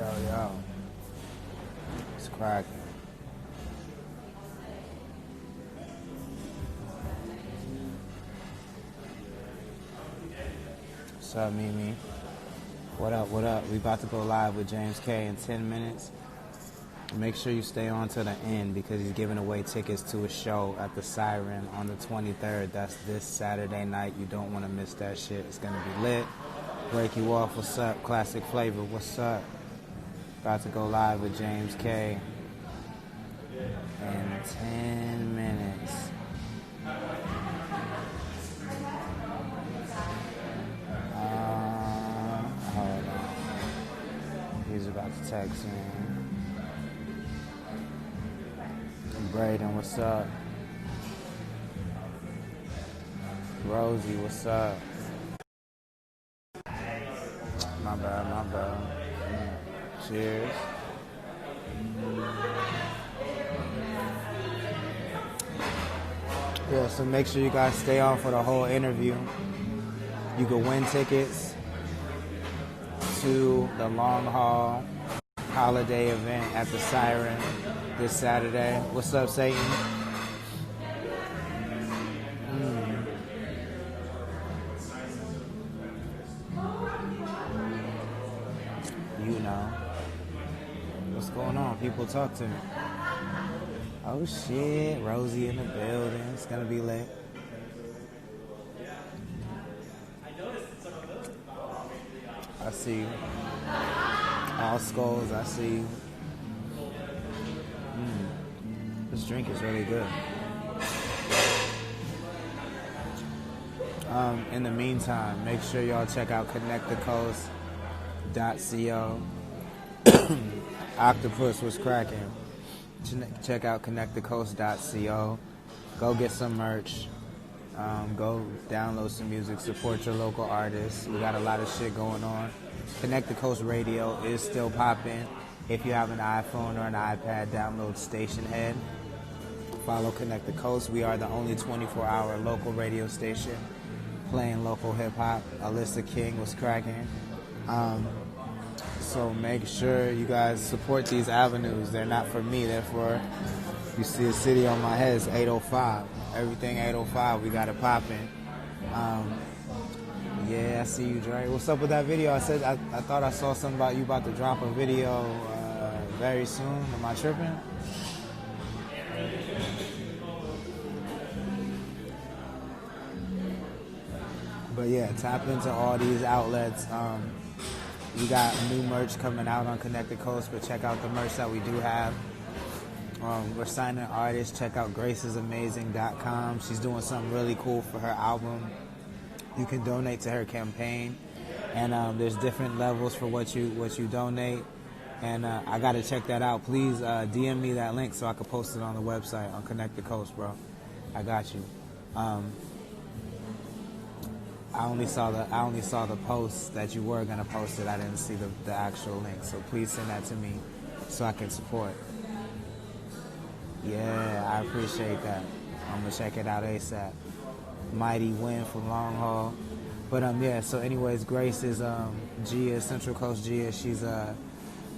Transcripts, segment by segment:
Yo. It's cracking. What's up, Mimi? What up? We about to go live with James Kaye in 10 minutes. Make sure you stay on to the end because he's giving away tickets to a show at the Siren on the 23rd. That's this Saturday night. You don't want to miss that shit. It's going to be lit. Break you off. What's up? Classic Flavor. What's up? About to go live with James Kaye in 10 minutes. Hold on. He's about to text me. Braden, what's up? Rosie, what's up? My bad. Cheers. Yeah, so make sure you guys stay on for the whole interview. You can win tickets to the long haul holiday event at the Siren this Saturday. What's up, Satan? You know. What's going on? People talk to me. Oh shit, Rosie in the building. It's gonna be lit. I see you. All skulls, I see you. This drink is really good. In the meantime, make sure y'all check out connectthecoast.co. Octopus was cracking. Check out connectthecoast.co. Go get some merch. Go download some music. Support your local artists. We got a lot of shit going on. Connect the Coast Radio is still popping. If you have an iPhone or an iPad, download Station Head. Follow Connect the Coast. We are the only 24-hour local radio station playing local hip-hop. Alyssa King was cracking. So make sure you guys support these avenues. They're not for me. They're for, you see a city on my head. It's 805. Everything 805. We got it popping. Yeah, I see you, Dre. What's up with that video? I said I thought I saw something about you about to drop a video very soon. Am I tripping? But yeah, tap into all these outlets. We got new merch coming out on Connect the Coast, but check out the merch that we do have. We're signing artists. Check out gracesamazing.com. She's doing something really cool for her album. You can donate to her campaign, and there's different levels for what you donate. And I got to check that out. Please DM me that link so I can post it on the website on Connect the Coast, bro. I got you. I only saw the post that you were gonna post it. I didn't see the actual link. So please send that to me so I can support. Yeah, I appreciate that. I'm gonna check it out ASAP. Mighty Win from Long Haul. But yeah. So anyways, Grace is Gia, Central Coast Gia. She's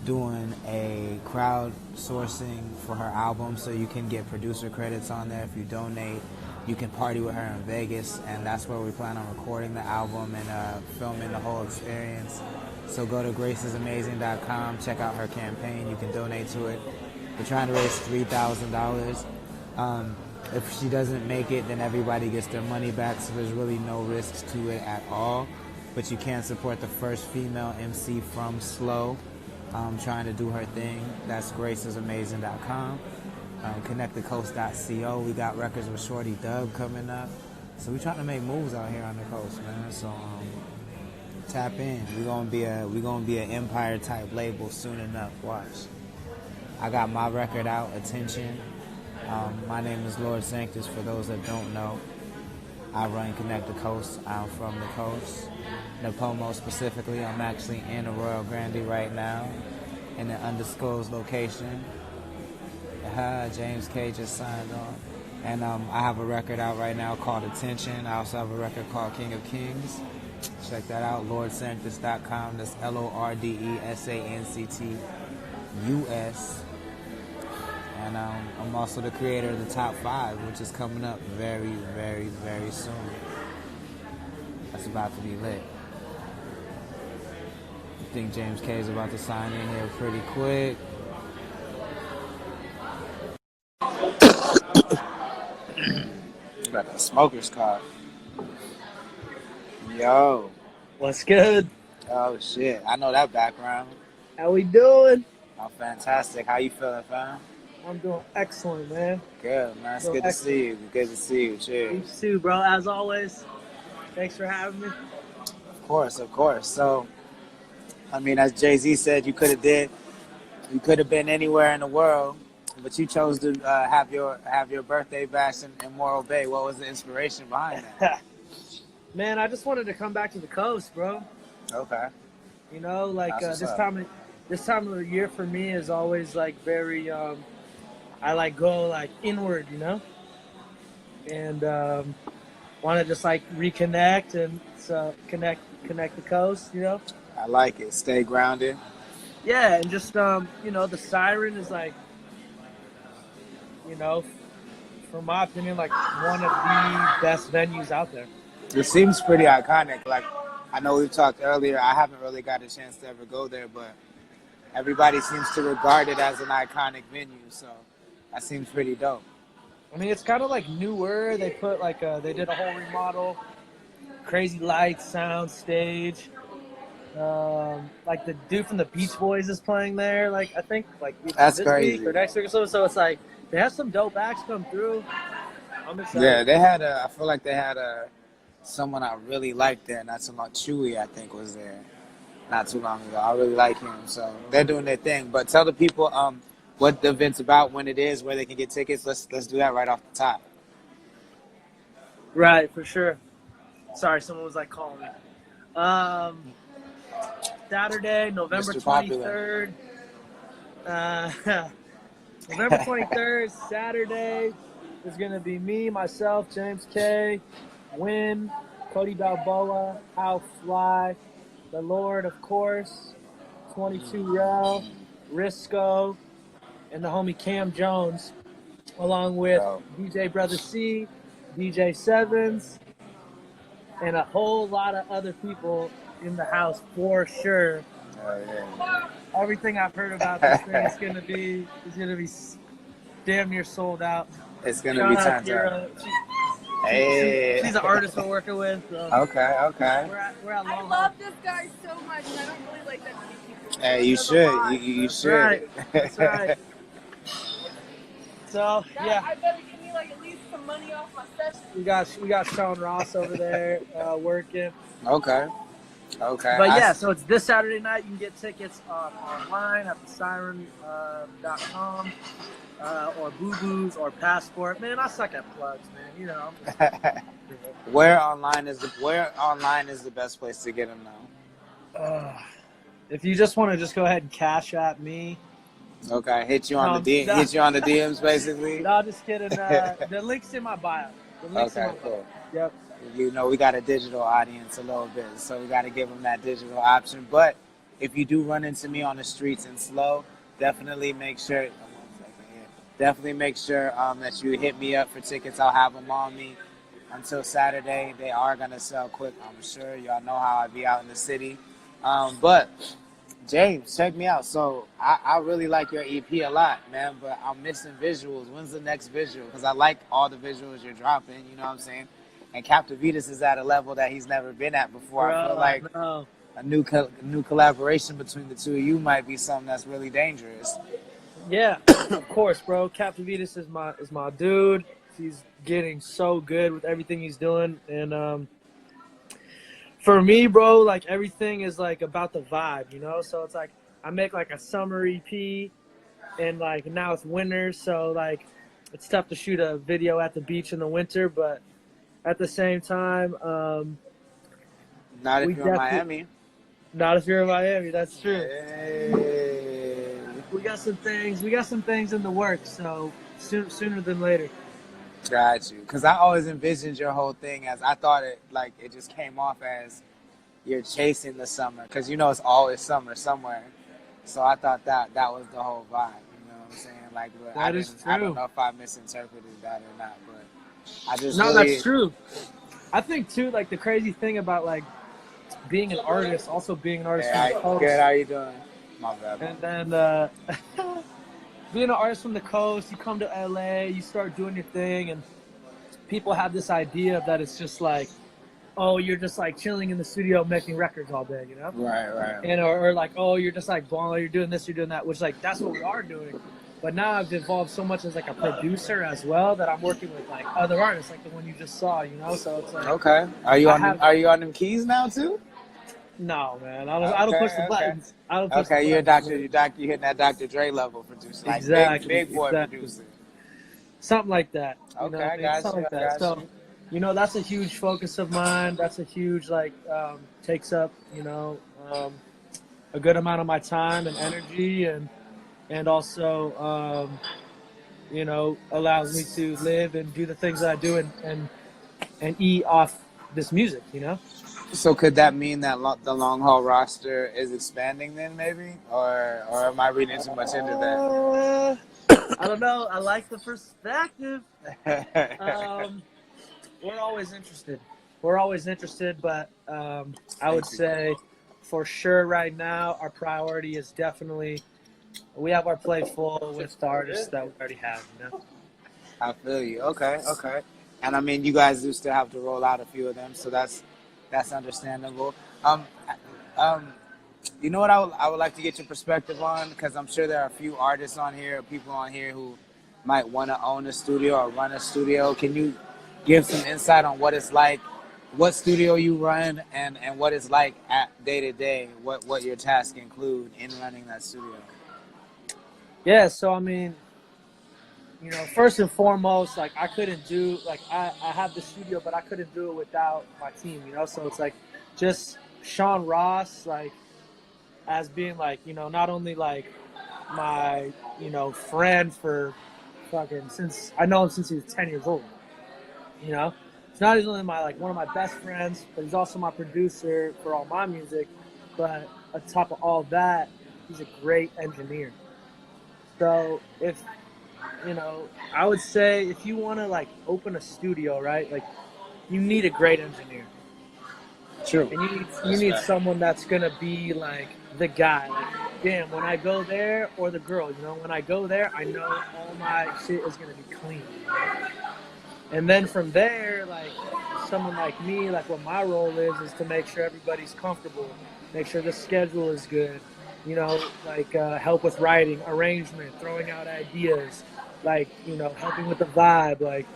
doing a crowdsourcing for her album, so you can get producer credits on there if you donate. You can party with her in Vegas, and that's where we plan on recording the album and filming the whole experience. So go to gracesamazing.com, check out her campaign. You can donate to it. We're trying to raise $3,000. If she doesn't make it, then everybody gets their money back, so there's really no risks to it at all. But you can support the first female MC from Slow, trying to do her thing. That's gracesamazing.com. ConnectTheCoast.co. We got records with Shorty Dub coming up. So we're trying to make moves out here on the coast, man. So tap in. We're gonna be an Empire type label soon enough. Watch. I got my record out, Attention. My name is Lord Sanctus. For those that don't know, I run Connect the Coast. I'm from the coast, Napomo specifically. I'm actually in Arroyo Grande right now, in an undisclosed location. James Kaye just signed on. And I have a record out right now called Attention. I also have a record called King of Kings. Check that out, lordsanctus.com. That's LORDESANCTUS. And I'm also the creator of the Top 5, which is coming up very, very, very soon. That's about to be lit. I think James Kaye is about to sign in here pretty quick. Got a smoker's cough. Yo. What's good? Oh, shit. I know that background. How we doing? I'm fantastic. How you feeling, fam? I'm doing excellent, man. Good, man. It's good to see you. Good to see you. Cheers. You too, bro. As always, thanks for having me. Of course, of course. So, I mean, as Jay-Z said, you could have been anywhere in the world, but you chose to have your birthday bash in Morro Bay. What was the inspiration behind that? Man, I just wanted to come back to the coast, bro. Okay. You know, like this time of the year for me is always like very. I like go like inward, you know, and want to just like reconnect and connect the coast, you know. I like it. Stay grounded. Yeah, and just you know, the Siren is like, you know, from my opinion, like one of the best venues out there. It seems pretty iconic. Like, I know we've talked earlier. I haven't really got a chance to ever go there, but everybody seems to regard it as an iconic venue. So that seems pretty dope. I mean, it's kind of like newer. They put like they did a whole remodel, crazy lights, sound, stage. Like the dude from the Beach Boys is playing there. Like I think like that's this crazy. week or next week or so. So it's like they have some dope acts come through. I'm excited. Yeah, they had I feel like they had someone I really liked there. Not too long. Chewy, I think, was there not too long ago. I really like him. So they're doing their thing. But tell the people what the event's about, when it is, where they can get tickets. Let's do that right off the top. Right, for sure. Sorry, someone was like calling me. Saturday, November 23rd. November 23rd, Saturday, is going to be me, myself, James Kaye, Win, Cody Balboa, How Fly, The Lord, of course, 22 Rel, Risco, and the homie Cam Jones, along with DJ Brother C, DJ Sevens, and a whole lot of other people in the house for sure. Oh, yeah. Everything I've heard about this thing is gonna be damn near sold out. It's gonna be turned out. Hey, she's an artist we're working with. So okay. We're at I love this guy so much, and I don't really like that many people. Hey, you should. You should. Right. That's right. So yeah. I better give me like at least some money off my session. We got Sean Ross over there working. Okay. But yeah, so it's this Saturday night. You can get tickets online at thesiren.com or Boo Boos or Passport. Man, I suck at plugs, man. You know. Where online is the best place to get them now? If you just want to just go ahead and cash at me. Okay, hit you on the DMs basically. No, just kidding. The link's in my bio. Okay, cool. Yep. You know, we got a digital audience a little bit, so we got to give them that digital option. But if you do run into me on the streets in Slow, definitely make sure that you hit me up for tickets. I'll have them on me until Saturday. They are going to sell quick, I'm sure. Y'all know how I be out in the city. But, James, check me out. So I really like your EP a lot, man, but I'm missing visuals. When's the next visual? Because I like all the visuals you're dropping, you know what I'm saying? And Captivitas is at a level that he's never been at before. I feel like a new collaboration between the two of you might be something that's really dangerous. Yeah, of course, bro. Captivitas is my dude. He's getting so good with everything he's doing, and for me, bro, like everything is like about the vibe, you know. So it's like I make like a summer EP, and like now it's winter, so like it's tough to shoot a video at the beach in the winter, but at the same time, not if you're in Miami. Not if you're in Miami. That's true. Hey. We got some things in the works, so sooner than later. Got you. Because I always envisioned your whole thing as I thought it just came off as you're chasing the summer because you know it's always summer somewhere. So I thought that was the whole vibe. You know what I'm saying? Like, but I That is didn't. I don't true. know if I misinterpreted that or not, but I just No, really. that's true. I think too, like the crazy thing about like being an artist, also being an artist from the Good. coast, How you doing? My bad. and then being an artist from the coast, you come to LA, you start doing your thing, and people have this idea that it's just like, oh, you're just like chilling in the studio making records all day, you know? Right. And or like, oh, you're just like balling, you're doing this, you're doing that, which like that's what we are doing. But now I've evolved so much as like a producer as well that I'm working with like other artists, like the one you just saw, you know. So it's like, Okay. Are you on them keys now too? no, man, I don't push the buttons. I don't push the Okay, you're a buttons. doctor. You hitting that Dr. Dre level producer, like Exactly, big boy exactly. producer. Something like that. You know Okay, what I I mean? got Something you. like I that. got So, you. you know, that's a huge focus of mine. That's a huge like takes up, you know, a good amount of my time and energy, and also you know, allows me to live and do the things that I do and eat off this music, you know? So could that mean that the long haul roster is expanding then, maybe, or am I reading too much into I don't know. I like the perspective. that? We're always interested. We're always interested, but I would say for sure right now our priority is definitely we have our plate full with the artists that we already have, you know? I feel you. Okay. And I mean, you guys do still have to roll out a few of them, so that's understandable. Um, um, you know what I would like to get your perspective on, because I'm sure there are a few artists on here, people on here who might want to own a studio or run a studio. Can you give some insight on what it's like, what studio you run, and what it's like at day to day, what your tasks include in running that studio? Yeah, so I mean, you know, first and foremost, like I couldn't do like I have the studio, but I couldn't do it without my team, you know. So it's like just Sean Ross, like as being like, you know, not only like my, you know, friend for fucking since I know him since he was 10 years old. You know, it's not only my like one of my best friends, but he's also my producer for all my music. But on top of all that, he's a great engineer. So if you know, I would say if you want to like open a studio, right? Like you need a great engineer, True. and you need someone that's gonna be like the guy. Like, damn, when I go there, or the girl, you know, when I go there, I know all my shit is gonna be clean. And then from there, like someone like me, like what my role is to make sure everybody's comfortable, make sure the schedule is good, you know, like help with writing, arrangement, throwing out ideas, like, you know, helping with the vibe, like,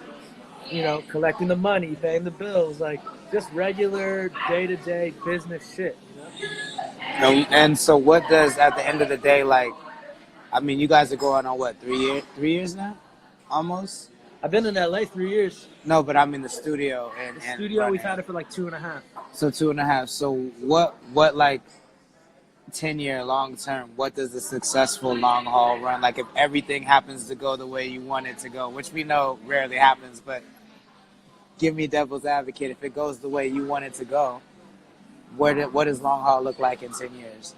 you know, collecting the money, paying the bills, like just regular day-to-day business shit, you know? And so, what does at the end of the day, like? I mean, you guys are going on what 3 years? 3 years now, almost. I've been in LA 3 years. No, but I'm in the studio The and studio, we've running. had it for like 2.5. So 2.5. So what like 10-year long term? What does a successful long haul run like if everything happens to go the way you want it to go, which we know rarely happens, but give me devil's advocate. If it goes the way you want it to go, what does long haul look like in 10 years?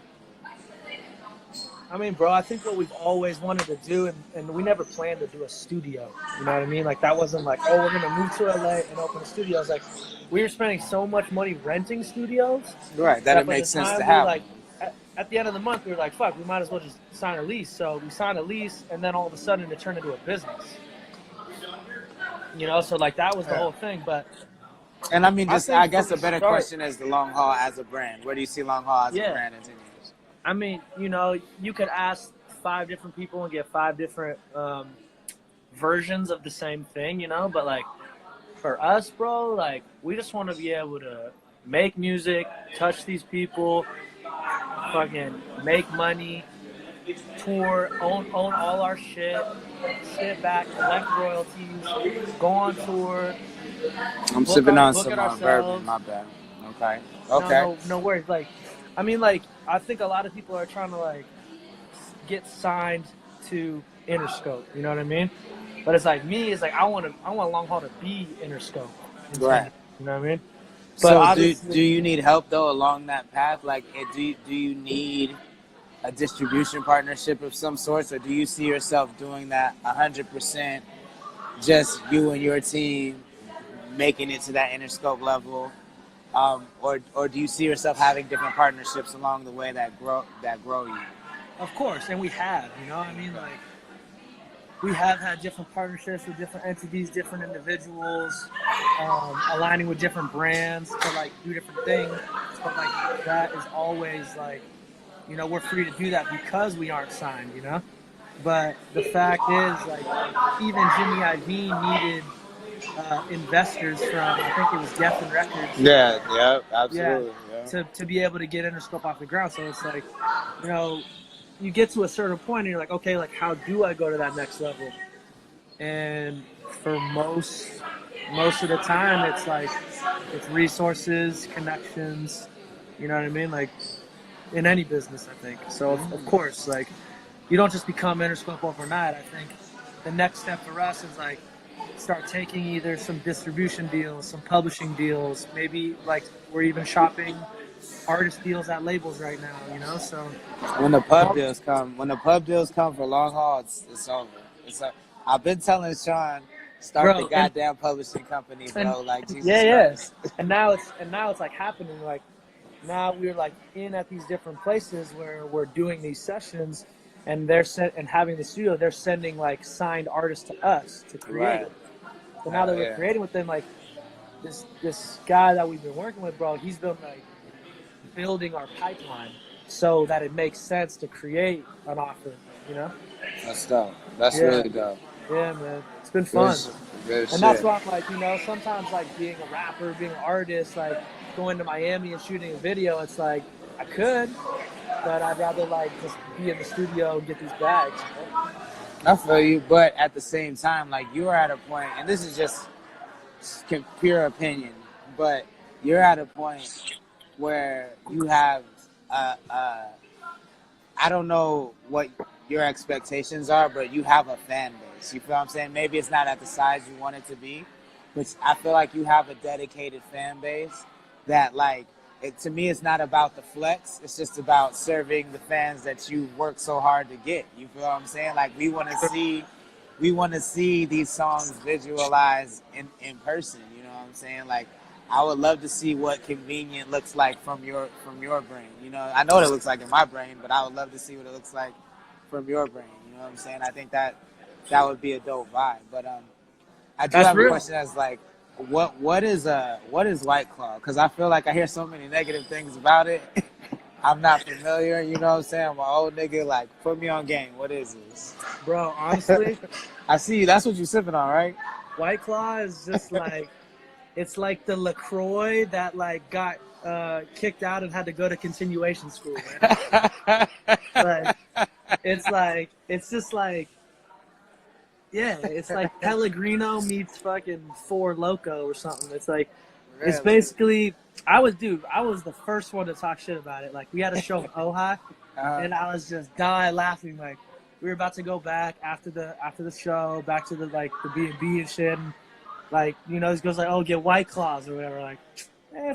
I mean, bro, I think what we've always wanted to do, and we never planned to do a studio. You know what I mean? Like, that wasn't like, oh, we're going to move to LA and open a studio. It's like, we were spending so much money renting studios Right, that it by the makes sense to time we, have. like, at the end of the month, we were like, fuck, we might as well just sign a lease. So we signed a lease, and then all of a sudden it turned into a business. You know, so, like, that was the whole thing. But And I mean, I guess from a the better start- question is the long haul as a brand. Where do you see long haul as a Yeah. brand in 10 years? I mean, you know, you could ask 5 different people and get 5 different versions of the same thing, you know. But like for us, bro, like we just want to be able to make music, touch these people, fucking make money, tour, own all our shit, sit back, collect royalties, go on tour. I'm sipping on book some it bourbon. ourselves. My bad. Okay. No worries. Like, I mean, like, I think a lot of people are trying to like get signed to Interscope. You know what I mean? But it's like me. It's like I want long haul to be Interscope. Right. You know what I mean? But So do obviously, you need help though along that path? Like, do you need a distribution partnership of some sorts, or do you see yourself doing that 100%, just you and your team making it to that Interscope level, or do you see yourself having different partnerships along the way that grow you? of course, and we have, I mean, like, we have had different partnerships with different entities, different individuals, aligning with different brands to like do different things. But like that is always like, we're free to do that because we aren't signed. But the fact is, like, even Jimmy Iovine needed investors from, I think it was Geffen Records. Yeah, Yeah, absolutely. Yeah. to be able to get Interscope off the ground. So it's like, you get to a certain point and you're like, okay, like, how do I go to that next level? And for most of the time, it's like, it's resources, connections, you know what I mean? Like, in any business, I think. So, of course, like, you don't just become Interscope overnight. I think the next step for us is, like, start taking either some distribution deals, some publishing deals, maybe, like, we're even shopping artist deals at labels right now, so When the pub deals come, for long haul, it's over. I've been telling Sean, start the bro, goddamn publishing company, bro. and Like, Jesus yeah, Christ. and now it's like happening. Like, now we're like in at these different places where we're doing these sessions, and and having the studio, they're sending like signed artists to us to create. Right. So now that we're Yeah. creating with them, like, this guy that we've been working with, bro, he's been like building our pipeline so that it makes sense to create an offer. That's dope. That's Yeah. really dope. Yeah, man, it's been fun. Good shit. And that's why I'm like, sometimes, like, being a rapper, being an artist, like going to Miami and shooting a video, it's like, I could, but I'd rather like just be in the studio and get these bags. I feel you, but at the same time, like, you are at a point, and this is just pure opinion, but you're at a point where you have, I don't know what your expectations are, but you have a fan base. You feel what I'm saying? Maybe it's not at the size you want it to be, but I feel like you have a dedicated fan base that, like, to me, it's not about the flex. It's just about serving the fans that you work so hard to get. You feel what I'm saying? Like, we want to see these songs visualized in person. You know what I'm saying? Like, I would love to see what convenient looks like from your brain. I know what it looks like in my brain, but I would love to see what it looks like from your brain. You know what I'm saying? I think that would be a dope vibe. But I do have a question that's like, what is White Claw? Because I feel like I hear so many negative things about it. I'm not familiar. You know what I'm saying? I'm an old nigga. Like, put me on game. What is this, Bro? Honestly, I see you. That's what you're sipping on, right? White Claw is just like, it's like the LaCroix that like got kicked out and had to go to continuation school, man. It's just like, yeah, it's like Pellegrino meets fucking Four Loko or something. It's like, really? It's basically, I was the first one to talk shit about it. Like, we had a show in Ojai, and I was just dying laughing. Like, we were about to go back after the show, back to the B&B and shit. And, like, this goes like, oh, get White Claws or whatever. Like,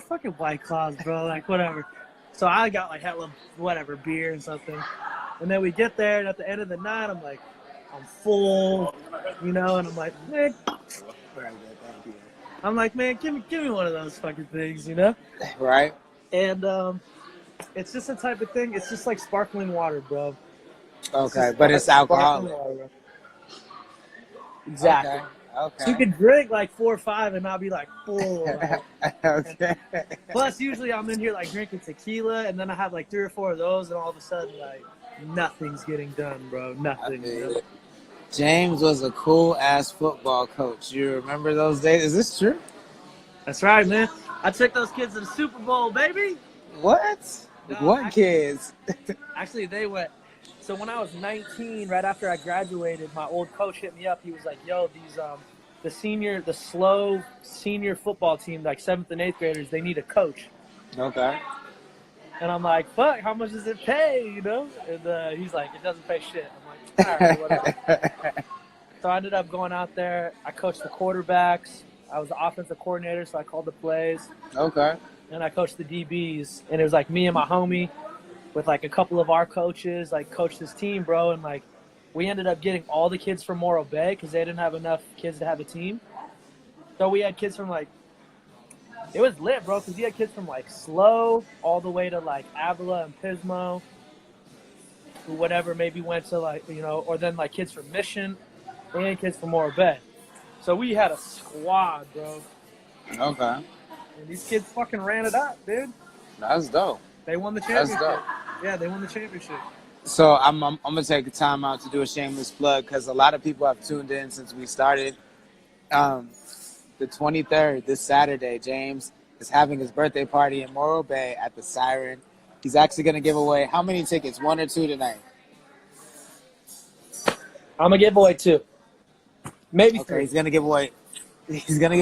fucking White Claws, bro. Like, whatever. So I got like hella whatever beer and something, and then we get there, and at the end of the night, I'm like, I'm full, and I'm like, man, give me one of those fucking things, Right. And it's just the type of thing. It's just like sparkling water, bro. Okay, but it's alcoholic. Water, exactly. Okay. So you can drink like 4 or 5 and not be like full. Like, okay. Plus, usually I'm in here like drinking tequila, and then I have like 3 or 4 of those, and all of a sudden, like, nothing's getting done, bro. Nothing. James was a cool ass football coach. You remember those days? Is this true? That's right, man. I took those kids to the Super Bowl, baby. What? No, what kids? Actually, they went. So when I was 19, right after I graduated, my old coach hit me up. He was like, "Yo, these the slow senior football team, like 7th and 8th graders, they need a coach." Okay. And I'm like, "Fuck, how much does it pay?" And he's like, "It doesn't pay shit." I'm like, "All right, whatever." So I ended up going out there. I coached the quarterbacks. I was the offensive coordinator, so I called the plays. Okay. And I coached the DBs. And it was like me and my homie with like a couple of our coaches, like coached this team, bro. And like we ended up getting all the kids from Morro Bay because they didn't have enough kids to have a team. So we had kids from like, it was lit, bro, because we had kids from like Slow all the way to like Avila and Pismo, who whatever maybe went to like, you know, or then like kids from Mission and kids from Morro Bay. So we had a squad, bro. Okay. And these kids fucking ran it up, dude. That's dope. They won the That's championship. dope. Yeah, they won the championship. So I'm gonna take a time out to do a shameless plug because a lot of people have tuned in since we started. The 23rd, this Saturday, James is having his birthday party in Morro Bay at the Siren. He's actually gonna give away how many tickets? 1 or 2 tonight? I'm gonna give away 2, maybe Okay, 3. he's gonna give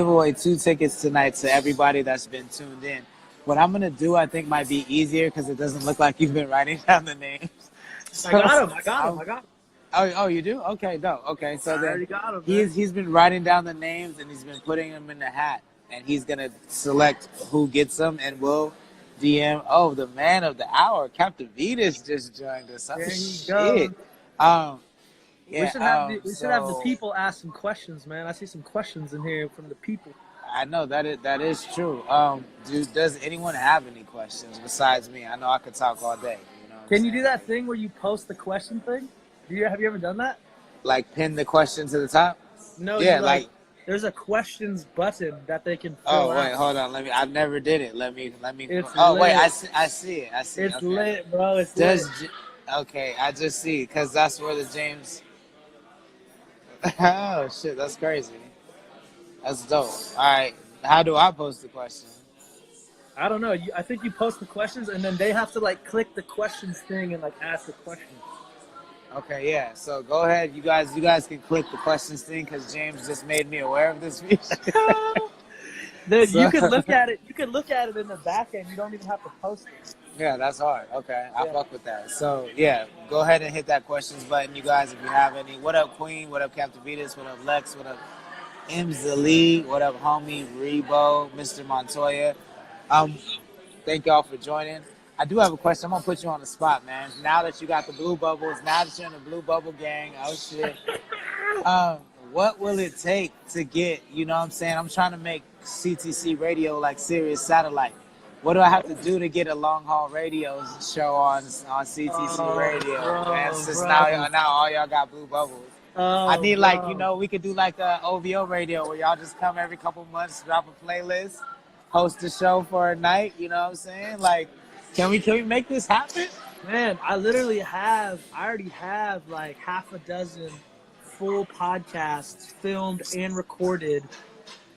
away 2 tickets tonight to everybody that's been tuned in. What I'm gonna do, I think, might be easier because it doesn't look like you've been writing down the names. I got him. Oh, you do? Okay, no. Okay, so I then already got him. Man. he's been writing down the names and he's been putting them in the hat, and he's gonna select who gets them, and we'll DM. Oh, the man of the hour, Captain Vetus, just joined us. Oh, There you shit. go. Yeah, we should have the people ask some questions, man. I see some questions in here from the people. I know that is true. Does anyone have any questions besides me? I know I could talk all day. You know. Can you do that thing where you post the question thing? Have you ever done that? Like pin the question to the top? No. Yeah, like there's a questions button that they can fill Oh out. wait, hold on. I've never did it. Let me. It's Oh wait, lit. I see it. It's okay. lit, bro. It's lit. Okay, I just see because that's where the James. Oh shit, that's crazy. That's dope. All right, how do I post the question? I don't know. I think you post the questions, and then they have to like click the questions thing and like ask the question. Okay, yeah. So go ahead, you guys can click the questions thing because James just made me aware of this feature. Dude, you could look at it. You could look at it in the back end. You don't even have to post it. Yeah, that's hard. Okay, I fuck with that. So yeah, go ahead and hit that questions button, you guys, if you have any. What up, Queen? What up, Captain Vetus? What up, Lex? What up, Mzali? What up, homie Rebo? Mr. Montoya? Thank y'all for joining. I do have a question. I'm gonna put you on the spot, man. Now that you got the blue bubbles, now that you're in the blue bubble gang, oh shit. What will it take to get? You know what I'm saying? I'm trying to make CTC radio like Sirius satellite. What do I have to do to get a long haul radio show on CTC radio? Man, since now all y'all got blue bubbles. I need we could do like a OVO radio where y'all just come every couple months, drop a playlist, host a show for a night. You know what I'm saying? Like, can we make this happen? Man, I already have like half a dozen full podcasts filmed and recorded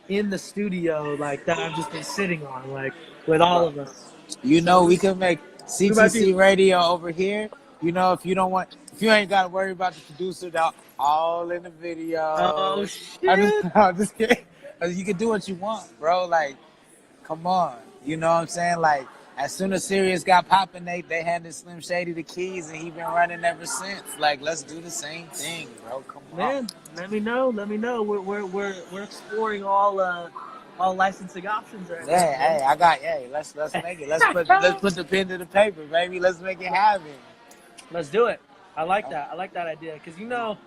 in the studio, like that I've just been sitting on, like with all of us. You know, we could make CTC radio over here. You know, if you ain't got to worry about the producer, they're all in the video. Oh shit! I'm just kidding. You can do what you want, bro. Like, come on. You know what I'm saying? Like, as soon as Sirius got popping, they handed Slim Shady the keys, and he been running ever since. Like, let's do the same thing, bro. Come on. Man, let me know. We're exploring all licensing options right now. Hey, let's make it. Let's put the pen to the paper, baby. Let's make it happen. Let's do it. I like that. I like that idea because you know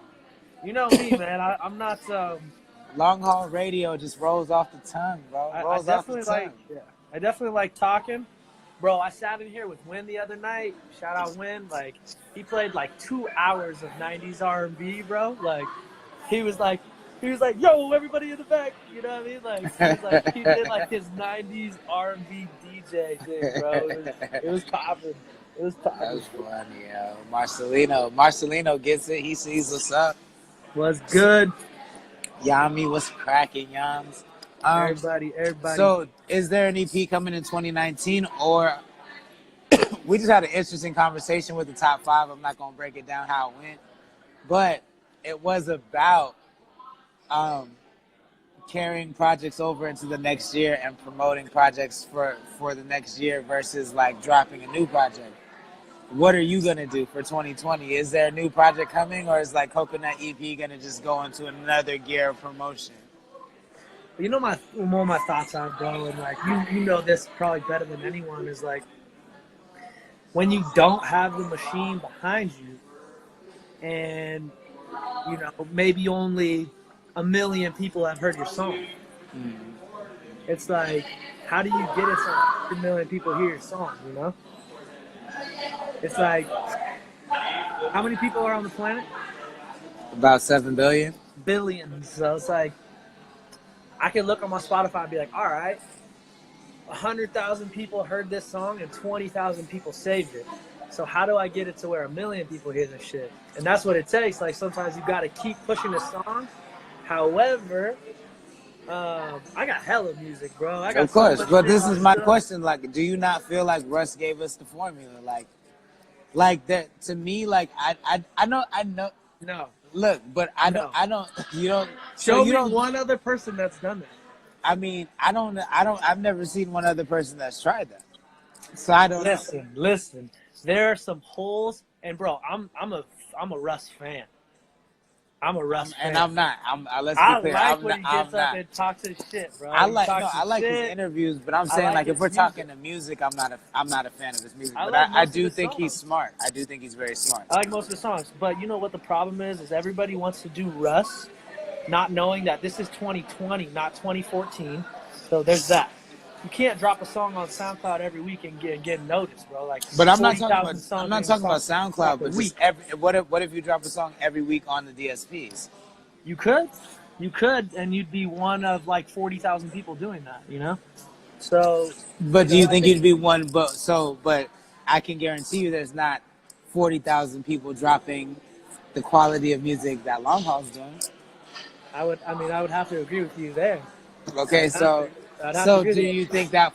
me, man. I'm not. Long haul radio just rolls off the tongue, bro. I definitely like talking. Bro, I sat in here with Win the other night. Shout out Win. Like, he played like 2 hours of 90s R&B, bro. Like, he was like, yo, everybody in the back. You know what I mean? Like, he did like his 90s R&B DJ thing, bro. It was popping. That was funny, yo. Marcelino gets it. He sees what's up. Was good. Yami, what's cracking, Yams? Everybody. So, is there an EP coming in 2019, or we just had an interesting conversation with the top 5. I'm not gonna break it down how it went, but it was about carrying projects over into the next year and promoting projects for the next year versus like dropping a new project. What are you gonna do for 2020? Is there a new project coming, or is like Coconut EP gonna just go into another gear of promotion? You know one of my thoughts on it, bro, and like you know this probably better than anyone is like when you don't have the machine behind you, and you know maybe only 1 million people have heard your song. It's like, how do you get it so 100 million people hear your song? You know, it's like, how many people are on the planet? About 7 billion. Billions. So it's like, I can look on my Spotify and be like, all right, 100,000 people heard this song and 20,000 people saved it. So how do I get it to where 1 million people hear this shit? And that's what it takes. Like sometimes you got to keep pushing the song. However, I got hella music, bro. I got Of course, so much but shit this is my stuff. question. Like, do you not feel like Russ gave us the formula? Like that to me. Like I know. No. Look, but I No. don't. You don't. Show So you me don't. one other person that's done that. I mean, I don't. I've never seen one other person that's tried that. So I don't know. Listen. There are some holes, and bro, I'm a Russ fan. I'm a Russ fan. And I'm not. Let's be I clear. like I'm when he not. gets I'm up not. and talks his shit, bro. I He like talks his his shit. interviews, but I'm I saying like if his we're music. talking to music, I'm not a fan of his music. I But like I most of do his think he's songs. smart. I do think he's very smart. I like most of the songs, but you know what the problem is everybody wants to do Russ, not knowing that this is 2020, not 2014. So there's that. You can't drop a song on SoundCloud every week and get noticed, bro. Like But I'm not 40,000 songs. I'm not talking about SoundCloud, dropped a but week. just what if you drop a song every week on the DSPs? You could, and you'd be one of like 40,000 people doing that. You know. So. But do know, you I think you'd be one? But I can guarantee you, there's not 40,000 people dropping the quality of music that Long Haul's doing. I would have to agree with you there. Okay, I'd have to agree do with you think that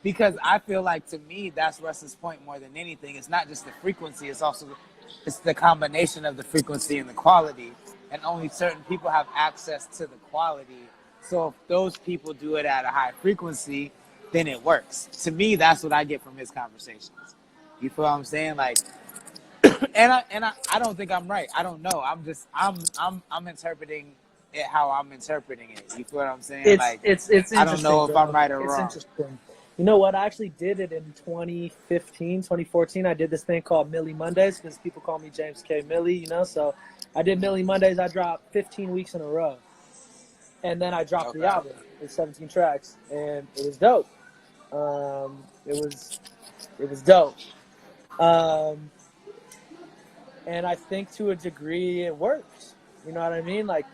because I feel like to me that's Russ's point more than anything. It's not just the frequency; it's the combination of the frequency and the quality, and only certain people have access to the quality. So if those people do it at a high frequency, then it works. To me, that's what I get from his conversations. You feel what I'm saying? Like, and I don't think I'm right. I don't know. I'm interpreting it how I'm interpreting it. You feel what I'm saying? It's I don't know interesting, if I'm right or It's wrong. interesting. You know what? I actually did it in 2015, 2014. I did this thing called Millie Mondays because people call me James Kaye Millie, you know? So I did Millie Mondays. I dropped 15 weeks in a row. And then I dropped the album with 17 tracks. And it was dope. It was dope. And I think to a degree it works. You know what I mean? Like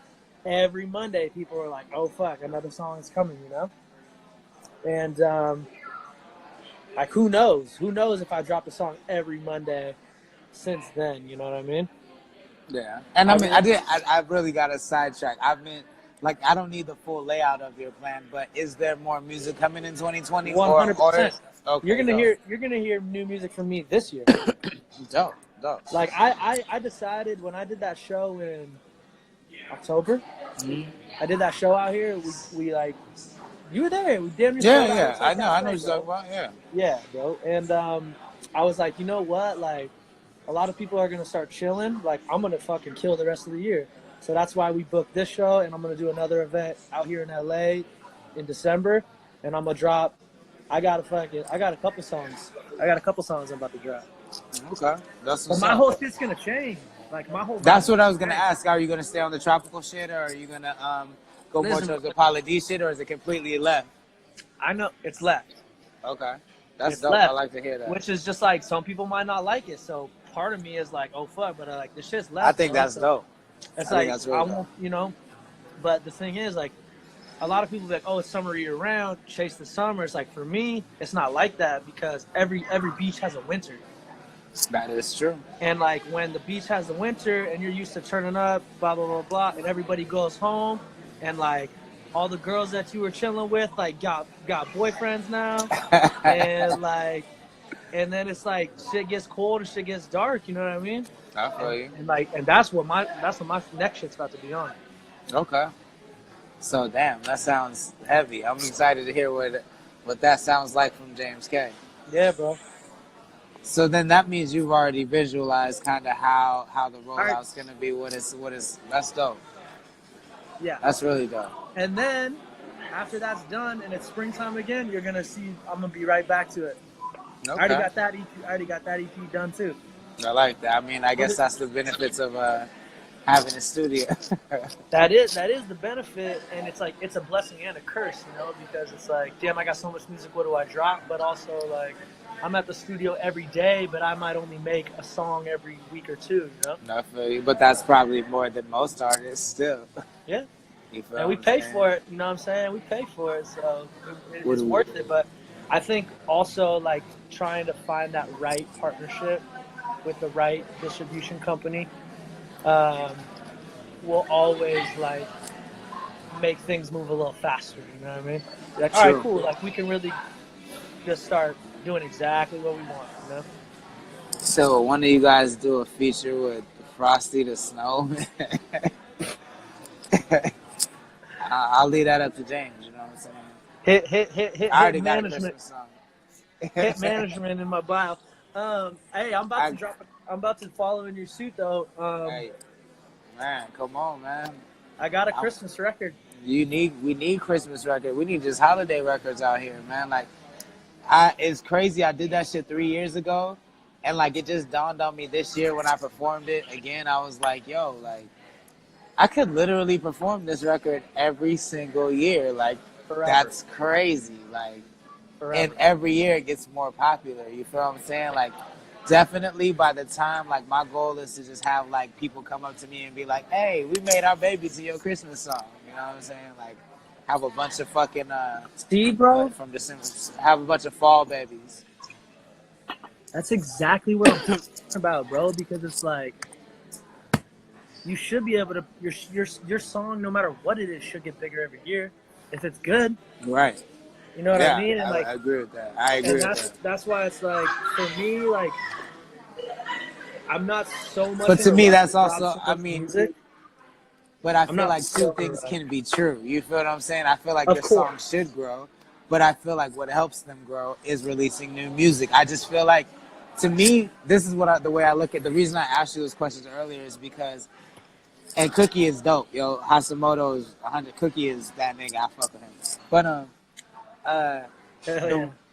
every Monday people are like, oh fuck, another song is coming, you know? And like who knows? Who knows if I dropped a song every Monday since then, you know what I mean? Yeah. And I really got a sidetrack. Like, I don't need the full layout of your plan, but is there more music coming in 2020? 100%. Okay, You're gonna hear new music from me this year. Dope. Like I decided when I did that show in October, I did that show out here. We like, you were there. We damn near. Yeah. I know what you're talking about. Yeah. Yeah, bro. And I was like, you know what? Like, a lot of people are gonna start chilling. Like, I'm gonna fucking kill the rest of the year. So that's why we booked this show, and I'm gonna do another event out here in LA in December, and I'm gonna drop. I got a couple songs. I'm about to drop. Okay. That's But my whole shit's gonna change. Like my whole. That's what I was gonna ask. Are you gonna stay on the tropical shit, or are you gonna go more towards the Paula D shit, or is it completely left? I know it's left. Okay, that's It's dope. left, I like to hear that. Which is just like some people might not like it. So part of me is like, oh fuck, but like the shit's left. I think that's dope. It's I like think that's really won't, you know. But the thing is, like, a lot of people be like, oh, it's summer year round, chase the summer. It's like for me, it's not like that because every beach has a winter. That is true. And like when the beach has the winter and you're used to turning up, blah blah blah blah, and everybody goes home, and like all the girls that you were chilling with like got boyfriends now, and then it's like shit gets cold and shit gets dark. You know what I mean? I feel you. And that's what my next shit's about to be on. Okay. So damn, that sounds heavy. I'm excited to hear what that sounds like from James Kaye. Yeah, bro. So then that means you've already visualized kind of how the rollout's gonna be. That's dope. Yeah. That's really dope. And then after that's done and it's springtime again, you're gonna see I'm gonna be right back to it. I Okay. already got that EP done too. I like that. I mean, I guess that's the benefits of having a studio. That is the benefit, and it's like it's a blessing and a curse, you know, because it's like, damn, I got so much music. What do I drop? But also, like, I'm at the studio every day, but I might only make a song every week or two, you know. No, I feel you, but that's probably more than most artists still. Yeah. You feel And we what I'm pay saying? for it, you know what I'm saying? We pay for it, so What it's do we- worth it. But I think also like trying to find that right partnership with the right distribution company will always like make things move a little faster. You know what I mean? Like, all right, True. cool. Like we can really just start doing exactly what we want. You know? So, one of you guys do a feature with Frosty the Snowman. I'll leave that up to James. You know what I'm saying? I Hit already got a management. Christmas song. Hit management in my bio. Hey, I'm about to drop. I'm about to follow in your suit though. Hey, man, come on, man. I got a Christmas record. We need Christmas records. We need just holiday records out here, man. Like, it's crazy. I did that shit 3 years ago, and like it just dawned on me this year when I performed it again. I was like, yo, like I could literally perform this record every single year. Like, Forever. that's crazy. Like, Forever. and every year it gets more popular. You feel what I'm saying? Like, definitely by the time, like, my goal is to just have like people come up to me and be like, hey, we made our baby to your Christmas song. You know what I'm saying? Like, have a bunch of fucking See, bro, from December, have a bunch of fall babies. that's exactly what I'm talking about, bro. Because it's like you should be able to your song, no matter what it is, should get bigger every year if it's good. Right. You know what I mean? And like, I agree with that. I agree with that. That's why it's like for me, like I'm not so much. But to into me, rock that's and also, pop I mean, music. but I I'm feel not like two so, things can be true. You feel what I'm saying? I feel like Of your course. song should grow, but I feel like what helps them grow is releasing new music. I just feel like, to me, this is the way I look at. The reason I asked you those questions earlier is because, and Cookie is dope, yo. Hashimoto is 100. Cookie is that nigga. I fuck with him. But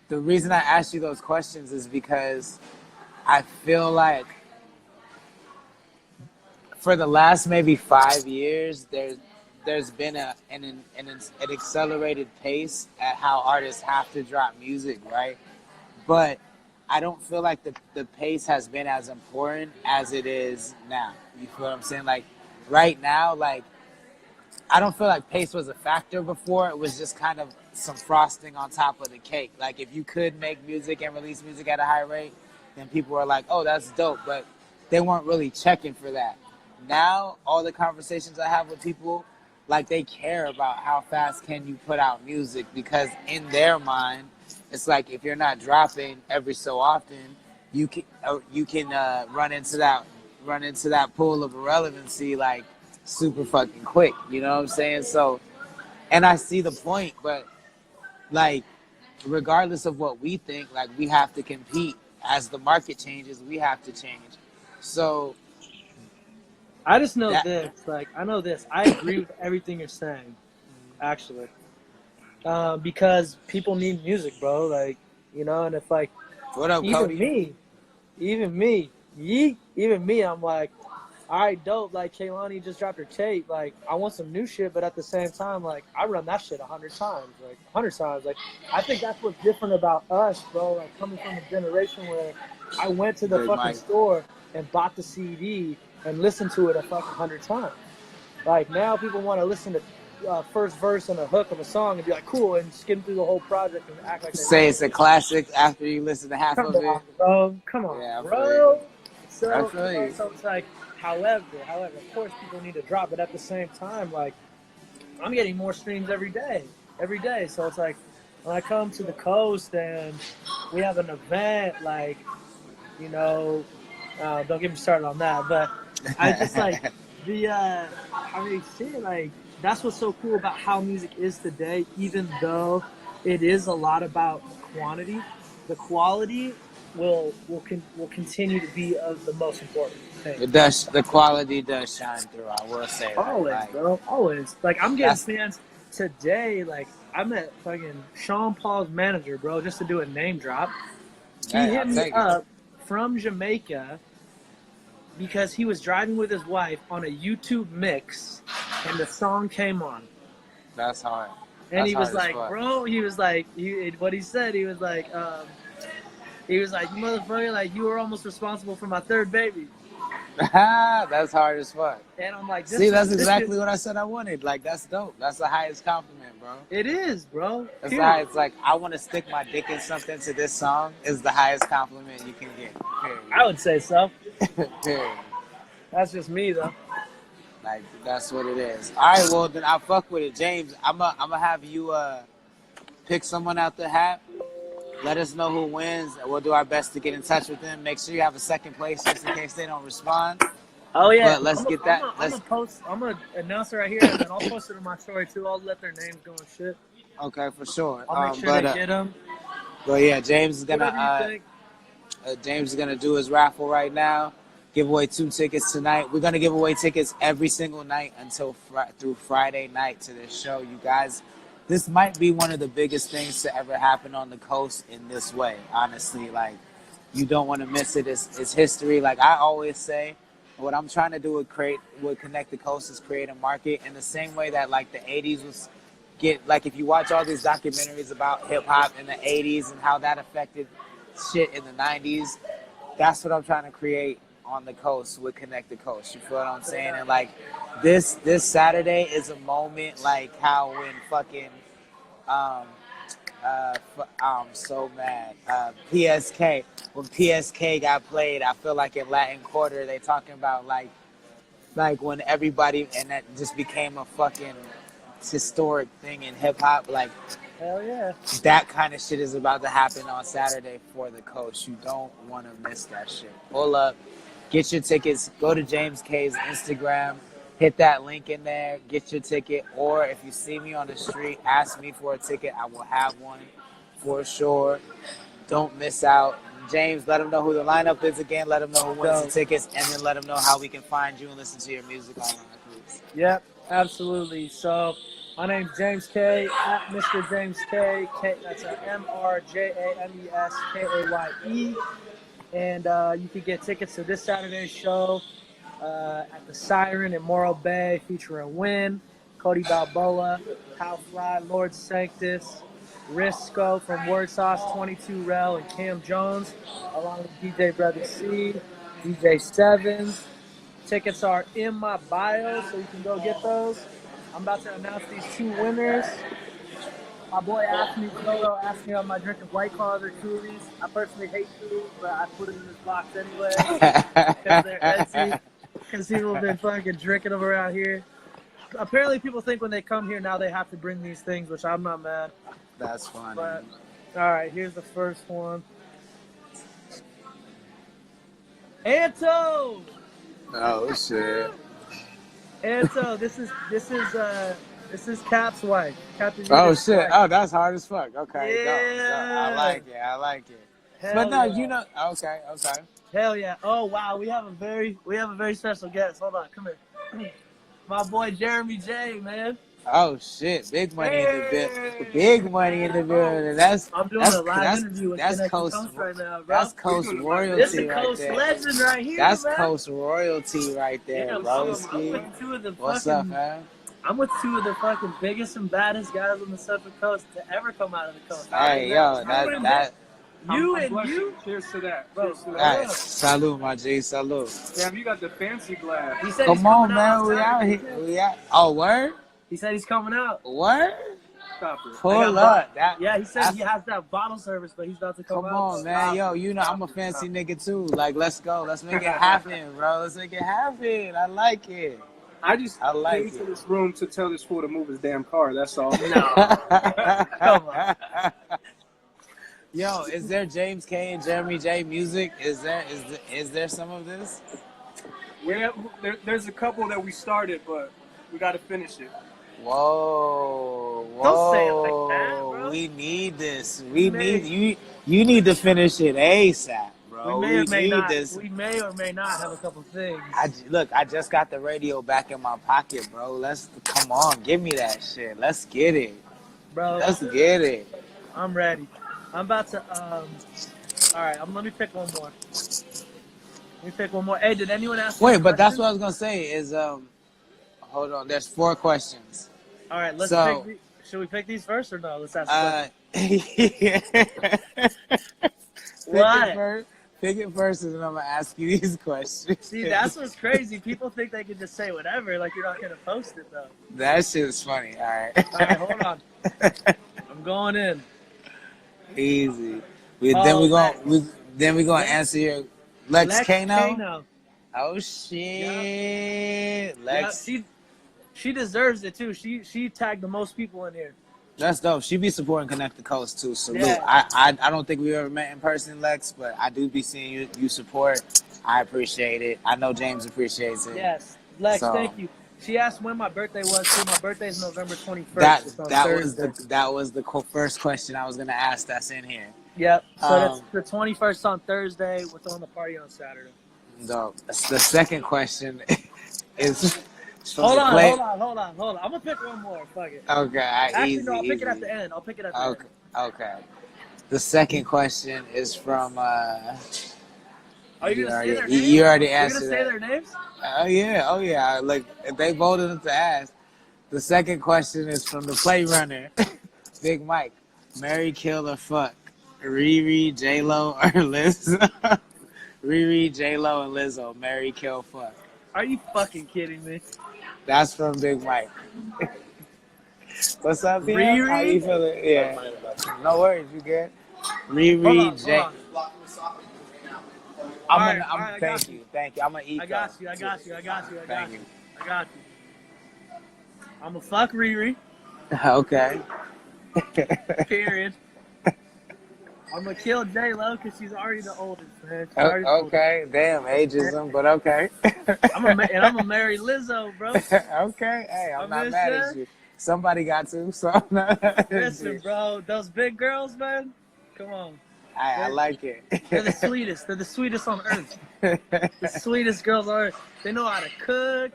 the reason I asked you those questions is because I feel like for the last maybe 5 years, there's been an accelerated pace at how artists have to drop music, right? But I don't feel like the pace has been as important as it is now. You feel what I'm saying? Like right now, like I don't feel like pace was a factor before. It was just kind of some frosting on top of the cake. Like if you could make music and release music at a high rate, then people were like, oh, that's dope. But they weren't really checking for that. Now, all the conversations I have with people, like they care about how fast can you put out music, because in their mind, it's like if you're not dropping every so often, you can run into that pool of irrelevancy like super fucking quick. You know what I'm saying? So, and I see the point, but like regardless of what we think, like we have to compete. As the market changes, we have to change. So I just know this. Like I know this. I agree with everything you're saying, actually, because people need music, bro. Like you know, and if like what up, Cody? Even me, I'm like, all right, dope. Like Kaylani just dropped her tape. Like I want some new shit, but at the same time, like I run that shit 100 times. Like I think that's what's different about us, bro. Like coming from a generation where I went to the fucking store and bought the CD and listened to it a fucking 100 times. Like now, people want to listen to first verse and a hook of a song and be like, cool, and skim through the whole project and act like say it's a classic after you listen to half of it. Come on, yeah, bro. So it's like, however, of course, people need to drop, but at the same time, like I'm getting more streams every day. So it's like when I come to the coast and we have an event, like you know, don't get me started on that, but I just like I mean, shit, like that's what's so cool about how music is today. Even though it is a lot about quantity, the quality will continue to be of the most important thing. It does. The quality does shine through. I will say. Always, like, bro. Always. Like I'm getting fans. today, like, I met fucking Sean Paul's manager, bro, just to do a name drop. He Hey, hit I'll me take it. up from Jamaica because he was driving with his wife on a YouTube mix, and the song came on. That's hard. And That's he was hard as like, fuck. bro, what he said, he was like, you motherfucker, like, you were almost responsible for my third baby. That's hard as fuck. And I'm like, See, that's exactly what I said I wanted. Like, that's dope. That's the highest compliment, bro. It is, bro. That's the highest. Like, I want to stick my dick in something to this song is the highest compliment you can get. Period. I would say so. Period. That's just me, though. Like, that's what it is. All right, well, then I'll fuck with it. James, I'm gonna have you pick someone out the hat. Let us know who wins. We'll do our best to get in touch with them. Make sure you have a second place just in case they don't respond. Oh, yeah. But let's get that. I'm going to announce it right here, and then I'll post it on my story, too. I'll let their names go and shit. Okay, for sure. I'll make sure they get them. But yeah, James is Whatever gonna you think. James is gonna do his raffle right now. Give away 2 tickets tonight. We're gonna give away tickets every single night until through Friday night to this show. You guys, this might be one of the biggest things to ever happen on the coast in this way. Honestly, like, you don't want to miss it. It's history. Like I always say, what I'm trying to do with Connect the Coast is create a market in the same way that like the 80s was like if you watch all these documentaries about hip hop in the 80s and how that affected shit in the 90s, that's what I'm trying to create on the coast with Connect the Coast. You feel what I'm saying? And like this Saturday is a moment like how when fucking I'm so mad. PSK. When PSK got played, I feel like in Latin Quarter they talking about like when everybody, and that just became a fucking historic thing in hip hop. Like Hell yeah. that kind of shit is about to happen on Saturday for the coast. You don't want to miss that shit. Pull up, get your tickets. Go to James Kaye's Instagram. Hit that link in there, get your ticket, or if you see me on the street, ask me for a ticket. I will have one for sure. Don't miss out. James, let them know who the lineup is again. Let them know who wins the tickets, and then let them know how we can find you and listen to your music online, please. Yep, absolutely. So my name's James Kaye, at Mr. James Kaye. That's MrJamesKaye. And you can get tickets to this Saturday's show. At the Siren in Morro Bay, featuring Win, Cody Balboa, How Fly, Lord Sanctus, Risco from Word Sauce, 22 Rel, and Cam Jones, along with DJ Brother C, DJ Sevens. Tickets are in my bio, so you can go get those. I'm about to announce these 2 winners. My boy asked me, Kolo asked me, am I drinking White Claws or Coolies? I personally hate Coolies, but I put it in this box anyway because they're edgy. Because people have been fucking drinking them around here. Apparently, people think when they come here now they have to bring these things, which I'm not mad. That's funny. But all right, here's the first one. Anto. Oh shit. Anto, this is Cap's wife. Oh shit. Wife. Oh, that's hard as fuck. Okay. Yeah. I like it. Hell but no, yeah. you know. Okay. Hell yeah. Oh wow, we have a very special guest. Hold on, come here. My boy Jeremy J, man. Oh shit, big money in the building. Big money in the building. I'm doing a live interview with that's Coast right now, bro. That's Coast royalty. This is Coast legend right here, That's man. Coast royalty right there, bro. What's up, man? I'm with 2 of the fucking biggest and baddest guys on the Central Coast to ever come out of the coast. Hey, yo, that. You. Cheers to that. Bro, Cheers to that. Right. Salute, my G. Salute. Damn, you got the fancy glass. He said Come on, man. We out here. We out. Oh, word? He said he's coming out. Word? Stop it. Pull up. Yeah, he said he has that bottle service, but he's about to come out. Come on, man. Yo, you know I'm a fancy nigga too. Like, let's go. Let's make it happen, bro. Let's make it happen. I like it. I like came to this room to tell this fool to move his damn car. That's all. No. Come on. Yo, is there James Kaye and Jeremy J music? Is there some of this? Yeah, there's a couple that we started, but we got to finish it. Whoa. Don't say it like that, bro. We need this. We need you. You need to finish it ASAP, bro. bro. We We may need not. this. We may or may not have a couple things. Look, I just got the radio back in my pocket, bro. Come on, give me that shit. Let's get it. Bro, Let's get it. I'm ready. I'm about to. All right. Let me pick one more. Hey, did anyone ask? Wait, but that's what I was gonna say. Is hold on. There's 4 questions. All right. Let's So, pick. Should we pick these first or no? Let's ask. What? Pick it first, and then I'm gonna ask you these questions. See, that's what's crazy. People think they can just say whatever. Like you're not gonna post it though. That shit is funny. All right. All right. Hold on. I'm going in. Easy. Oh, Then we gonna answer your Lex Kano. Kano. Oh shit, Yep. Lex. Yep. She deserves it too. She tagged the most people in here. That's dope. She be supporting Connect the Coast too. Salute. Yeah. I don't think we ever met in person, Lex, but I do be seeing you support. I appreciate it. I know James appreciates it. Yes, Lex, So, thank you. She asked when my birthday was. Too. My birthday is November 21st. That was the first question I was gonna ask. That's in here. Yep. So that's the 21st on Thursday. We're throwing the party on Saturday. Dope. The second question is. Hold on. I'm gonna pick one more. Fuck it. Okay, Actually, easy, no, I'll pick it at easy. the end. Okay. The second question is from. Are you gonna say their names? You already answered You're gonna say their names? Oh yeah. Like if they voted to ask. The second question is from the play runner, Big Mike. Marry, kill, or fuck? Riri, J Lo, or Lizzo? Riri, J Lo, and Lizzo. Marry, kill, fuck. Are you fucking kidding me? That's from Big Mike. What's up, Pia? Riri? How you feeling? Yeah. No worries, you good? Riri, J. Thank you. I'm gonna eat. I got you. Thank you. I'm gonna fuck Riri. Okay. Period. I'm gonna kill J Lo because she's already the oldest, man. Okay. Damn, ageism, but okay. I'm gonna marry Lizzo, bro. Okay. Hey, I'm not mad at you. Somebody got to, so I'm not mad at Listen, you. bro, those big girls, man. Come on. I like it. They're the sweetest. They're the sweetest on earth. The sweetest girls on earth. They know how to cook.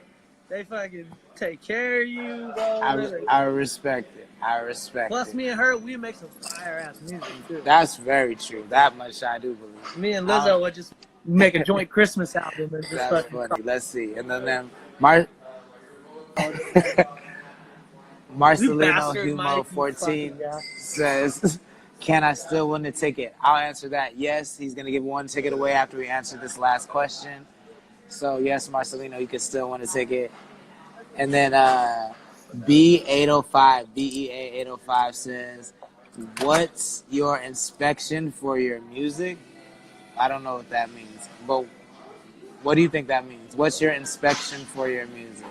They fucking take care of you, bro. I respect it. Plus, me and her, we make some fire ass music too. That's very true. That much I do believe. Me and Lizzo would just make a joint Christmas album and just That's fucking. funny. Let's see. And then Marcelino Humo 14 says, "Can I still win the ticket?" I'll answer that. Yes, he's gonna give one ticket away after we answer this last question. So yes, Marcelino, you can still win a ticket. And then B805, BEA 805 says, "What's your inspection for your music?" I don't know what that means, but what do you think that means? What's your inspection for your music?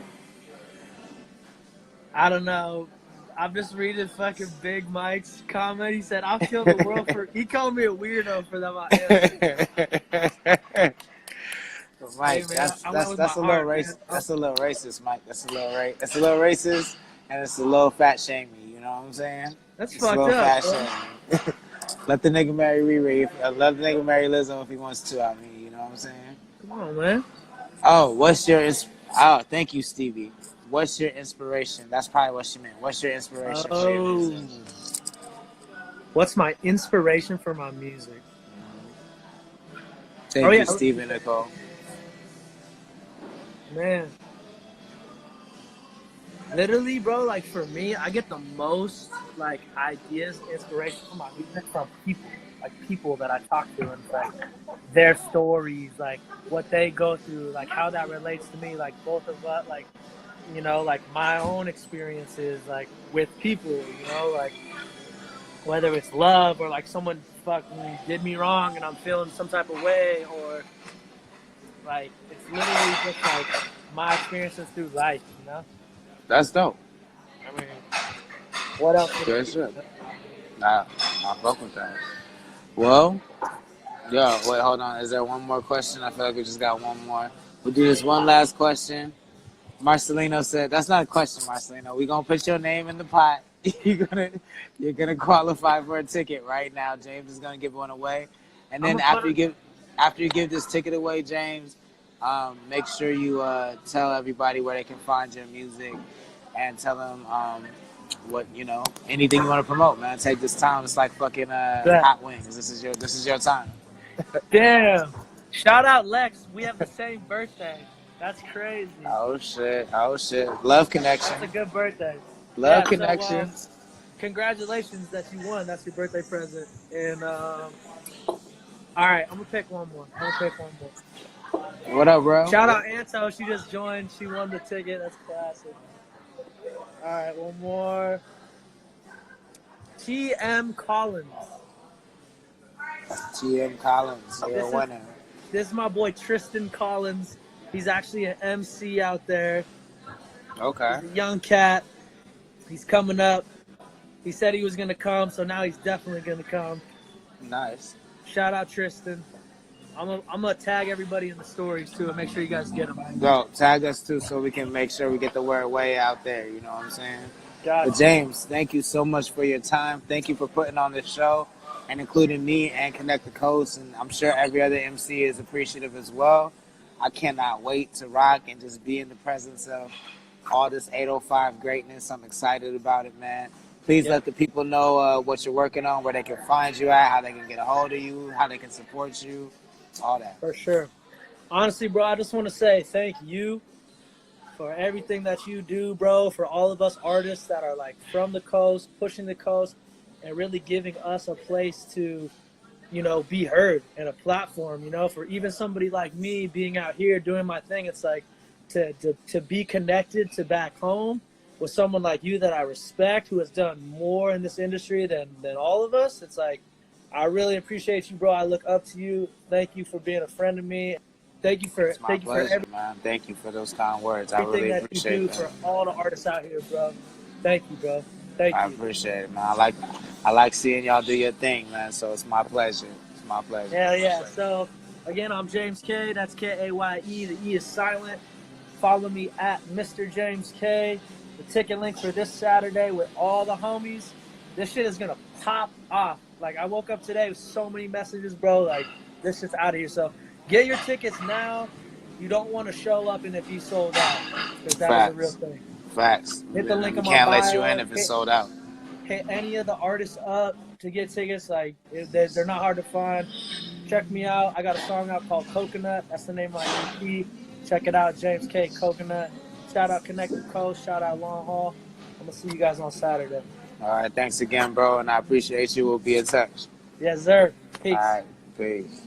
I don't know. I'm just reading fucking Big Mike's comment. He said, "I'll kill the world for." He called me a weirdo for that. Mike, hey, that's a little racist. That's a little racist, Mike. That's a little racist, and it's a little fat shaming. You know what I'm saying? That's it's fucked a little up. Fat shaming. Let the nigga marry Riri. Let the nigga marry Lizzo if he wants to. I mean, you know what I'm saying? Come on, man. Oh, thank you, Stevie. What's your inspiration? That's probably what she meant. What's your inspiration for your music? What's my inspiration for my music? Thank you, Stephen Nicole. Man. Literally, bro, like for me, I get the most like ideas, inspiration from my music from people. Like people that I talk to and like their stories, like what they go through, like how that relates to me, like both of us, like, you know, like my own experiences, like with people, you know, like whether it's love or like someone fucking did me wrong and I'm feeling some type of way, or like it's literally just like my experiences through life, you know? That's dope. I mean, what else? Good shit. Nah, I fuck with that. Well, wait, hold on. Is there one more question? I feel like we just got one more. We'll do this one last question. Marcelino said, "That's not a question, Marcelino. We're gonna put your name in the pot. You're gonna qualify for a ticket right now. James is gonna give one away, and then after you give, after you give this ticket away, James, make sure you tell everybody where they can find your music and tell them what anything you want to promote, man. Take this time. It's like fucking Yeah. hot wings. This is your time. Damn. Shout out Lex. We have the same birthday. That's crazy. Oh shit. Oh shit. Love connection. That's a good birthday. Love Yeah, connection. so congratulations that you won. That's your birthday present. And all right, I'm gonna pick one more. What up, bro? Shout out Anto. She just joined. She won the ticket. That's classic. All right, one more. TM Collins. TM Collins. You're a winner. This is my boy Tristan Collins. He's actually an MC out there. Okay. He's a young cat. He's coming up. He said he was gonna come, so now he's definitely gonna come. Nice. Shout out Tristan. I'm gonna tag everybody in the stories too and make sure you guys get them. Go tag us too, so we can make sure we get the word way out there. You know what I'm saying? Got But James, thank you so much for your time. Thank you for putting on this show and including me and Connect the Coast. And I'm sure every other MC is appreciative as well. I cannot wait to rock and just be in the presence of all this 805 greatness. I'm excited about it, man. Please let the people know what you're working on, where they can find you at, how they can get a hold of you, how they can support you, all that. For sure. Honestly, bro, I just want to say thank you for everything that you do, bro, for all of us artists that are like from the coast, pushing the coast, and really giving us a place to, be heard and a platform, for even somebody like me being out here doing my thing. It's like to be connected to back home with someone like you that I respect, who has done more in this industry than all of us. It's like, I really appreciate you, bro. I look up to you. Thank you for being a friend of me. Thank you for Pleasure, man. Thank you for those kind words. I really appreciate it. Everything that you do for all the artists out here, bro. Thank you, bro. Thank you. I appreciate it, man. I like seeing y'all do your thing, man. So it's my pleasure. It's my pleasure. Hell yeah. So again, I'm James Kaye. That's Kaye. The E is silent. Follow me at Mr. James Kaye. The ticket link for this Saturday with all the homies. This shit is gonna pop off. Like, I woke up today with so many messages, bro. Like, this shit's out of here. So get your tickets now. You don't want to show up and it be sold out, because that is a real thing. Facts. Hit the link in my Can't bio. let you in if it's sold out. Hit any of the artists up to get tickets. Like, they're not hard to find. Check me out. I got a song out called Coconut. That's the name of my EP. Check it out, James Kaye, Coconut. Shout out Connected Coast. Shout out Long Haul. I'm going to see you guys on Saturday. All right. Thanks again, bro. And I appreciate you. We'll be in touch. Yes, sir. Peace. All right. Peace.